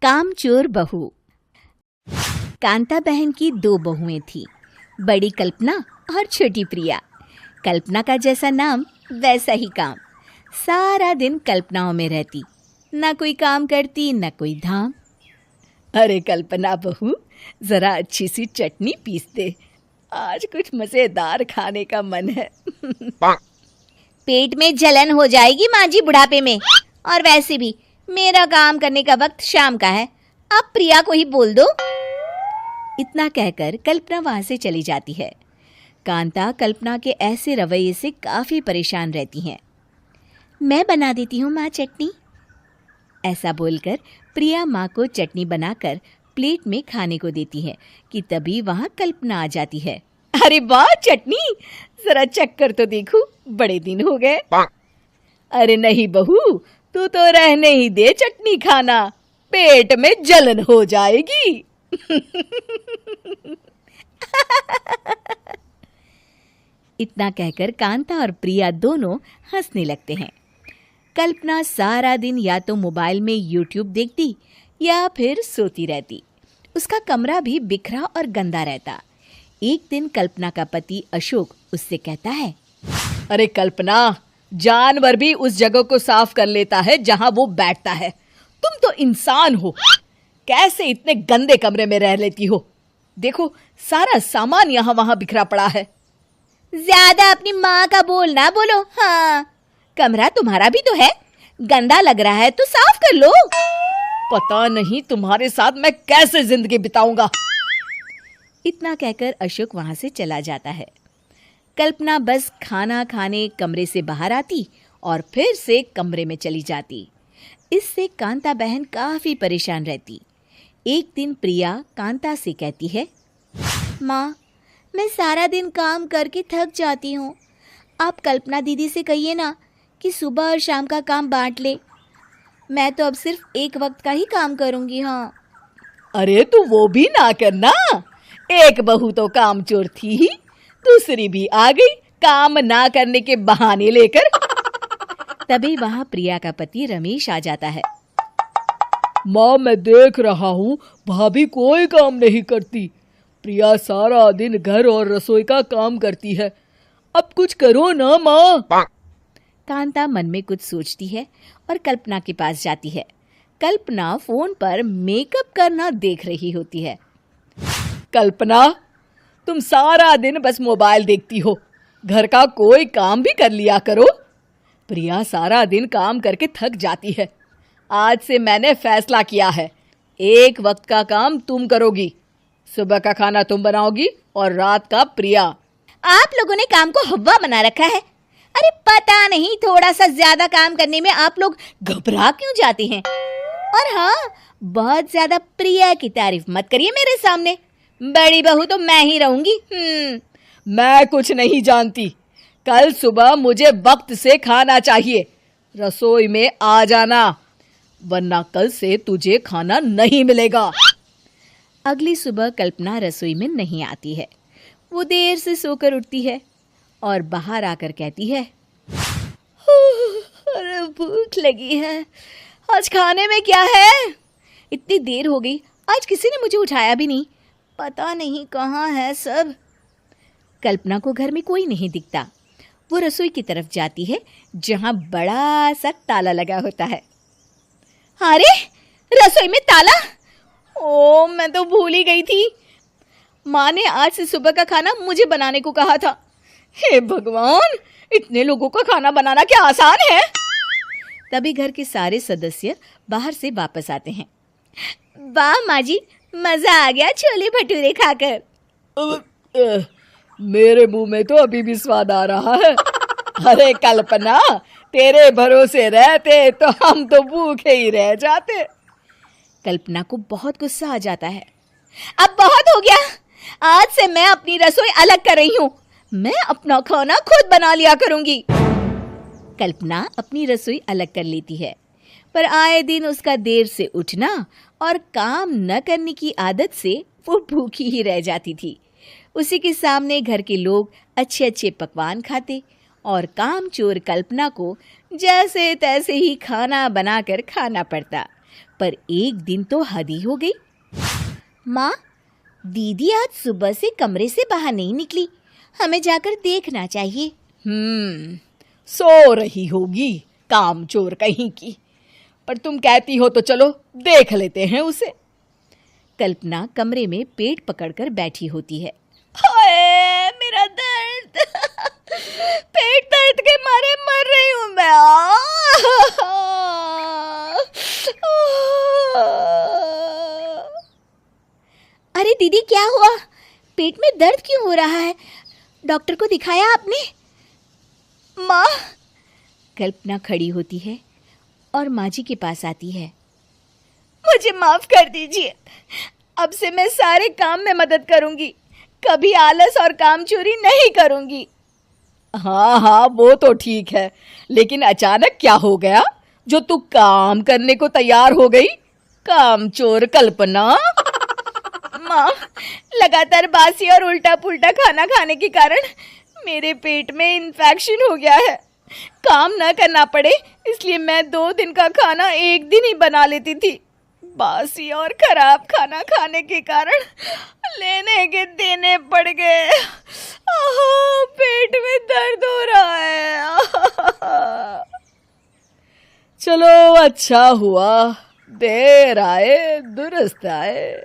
कामचोर बहू। कांता बहन की दो बहुएं थीं, बड़ी कल्पना और छोटी प्रिया। कल्पना का जैसा नाम वैसा ही काम। सारा दिन कल्पनाओं में रहती, ना कोई काम करती ना कोई धाम। अरे कल्पना बहू, जरा अच्छी सी चटनी पीस दे, आज कुछ मजेदार खाने का मन है। पेट में जलन हो जाएगी माँ जी बुढ़ापे में, और वैसे भी मेरा काम करने का वक्त शाम का है, आप प्रिया को ही बोल दो। इतना कहकर कल्पना वहां से चली जाती है। कांता कल्पना के ऐसे रवैये से काफी परेशान रहती हैं। मैं बना देती हूँ माँ चटनी, ऐसा बोलकर प्रिया माँ को चटनी बनाकर प्लेट में खाने को देती है कि तभी वहां कल्पना आ जाती है। अरे वाह चटनी, जरा चक्कर तो देखूं, बड़े दिन हो गए। अरे नहीं बहू, तू तो रहने ही दे चटनी खाना, पेट में जलन हो जाएगी। इतना कहकर कांता और प्रिया दोनों हंसने लगते हैं। कल्पना सारा दिन या तो मोबाइल में यूट्यूब देखती या फिर सोती रहती। उसका कमरा भी बिखरा और गंदा रहता। एक दिन कल्पना का पति अशोक उससे कहता है, अरे कल्पना, जानवर भी उस जगह को साफ कर लेता है जहां वो बैठता है, तुम तो इंसान हो, कैसे इतने गंदे कमरे में रह लेती हो? देखो सारा सामान यहाँ वहां बिखरा पड़ा है। ज्यादा अपनी माँ का बोल ना बोलो। हाँ, कमरा तुम्हारा भी तो है, गंदा लग रहा है तो साफ कर लो। पता नहीं तुम्हारे साथ मैं कैसे जिंदगी बिताऊंगा। इतना कहकर अशोक वहां से चला जाता है। कल्पना बस खाना खाने कमरे से बाहर आती और फिर से कमरे में चली जाती। इससे कांता बहन काफी परेशान रहती। एक दिन प्रिया कांता से कहती है, माँ, मैं सारा दिन काम करके थक जाती हूँ, आप कल्पना दीदी से कहिए ना कि सुबह और शाम का काम बांट ले। मैं तो अब सिर्फ एक वक्त का ही काम करूँगी। हाँ। अरे तू वो भी ना करना, एक बहू तो कामचोर थी ही, दूसरी भी आ गई काम ना करने के बहाने लेकर। तभी वहां प्रिया का पति रमेश आ जाता है। माँ, मैं देख रहा हूँ भाभी कोई काम नहीं करती, प्रिया सारा दिन घर और रसोई का काम करती है, अब कुछ करो ना माँ। कांता मन में कुछ सोचती है और कल्पना के पास जाती है। कल्पना फोन पर मेकअप करना देख रही होती है। कल्पना, तुम सारा दिन बस मोबाइल देखती हो, घर का कोई काम भी कर लिया करो। प्रिया सारा दिन काम करके थक जाती है, आज से मैंने फैसला किया है, एक वक्त का काम तुम करोगी, सुबह का खाना तुम बनाओगी और रात का प्रिया। आप लोगों ने काम को हवा बना रखा है। अरे पता नहीं थोड़ा सा ज्यादा काम करने में आप लोग घबरा क्यों जाते हैं। और हाँ, बहुत ज्यादा प्रिया की तारीफ मत करिए मेरे सामने, बड़ी बहू तो मैं ही रहूंगी। मैं कुछ नहीं जानती, कल सुबह मुझे वक्त से खाना चाहिए, रसोई में आ जाना, वरना कल से तुझे खाना नहीं मिलेगा। अगली सुबह कल्पना रसोई में नहीं आती है। वो देर से सोकर उठती है और बाहर आकर कहती है, अरे भूख लगी है, आज खाने में क्या है? इतनी देर हो गई, आज किसी ने मुझे उठाया भी नहीं, पता नहीं कहाँ है सब। कल्पना को घर में कोई नहीं दिखता। वो रसोई की तरफ जाती है जहाँ बड़ा सा ताला लगा होता है। अरे रसोई में ताला? ओ, मैं तो भूल ही गई थी, माँ ने आज से सुबह का खाना मुझे बनाने को कहा था। हे भगवान, इतने लोगों का खाना बनाना क्या आसान है? तभी घर के सारे सदस्य बाहर से वापस आते हैं। वाह माँ जी, मजा आ गया छोले भटूरे खाकर। मेरे मुंह में तो अभी भी स्वाद आ रहा है। अरे कल्पना, तेरे भरोसे रहते तो हम तो भूखे ही रह जाते। कल्पना को बहुत गुस्सा आ जाता है। अब बहुत हो गया, आज से मैं अपनी रसोई अलग कर रही हूँ, मैं अपना खाना खुद बना लिया करूंगी। कल्पना अपनी रसोई अलग कर लेती है, पर आए दिन उसका देर से उठना और काम न करने की आदत से वो भूखी ही रह जाती थी। उसी के सामने घर के लोग अच्छे अच्छे पकवान खाते और कामचोर कल्पना को जैसे तैसे ही खाना बनाकर खाना पड़ता। पर एक दिन तो हद ही हो गई। माँ, दीदी आज सुबह से कमरे से बाहर नहीं निकली, हमें जाकर देखना चाहिए। सो रही होगी कामचोर कहीं की, पर तुम कहती हो तो चलो देख लेते हैं उसे। कल्पना कमरे में पेट पकड़कर बैठी होती है। हाय मेरा दर्द, पेट दर्द के मारे मर रही हूं मैं। अरे दीदी, क्या हुआ? पेट में दर्द क्यों हो रहा है? डॉक्टर को दिखाया आपने? माँ, कल्पना खड़ी होती है और माँ जी के पास आती है। मुझे माफ कर दीजिए, अब से मैं सारे काम में मदद करूंगी, कभी आलस और काम चोरी नहीं करूंगी। हाँ हाँ, वो तो ठीक है, लेकिन अचानक क्या हो गया जो तू काम करने को तैयार हो गई? कामचोर कल्पना। माँ, लगातार बासी और उल्टा पुल्टा खाना खाने के कारण मेरे पेट में इन्फेक्शन हो गया है। काम न करना पड़े इसलिए मैं 2 दिन का खाना एक दिन ही बना लेती थी। बासी और खराब खाना खाने के कारण लेने के देने पड़ गए। पेट में दर्द हो रहा है। चलो अच्छा हुआ, देर आए दुरुस्त आए।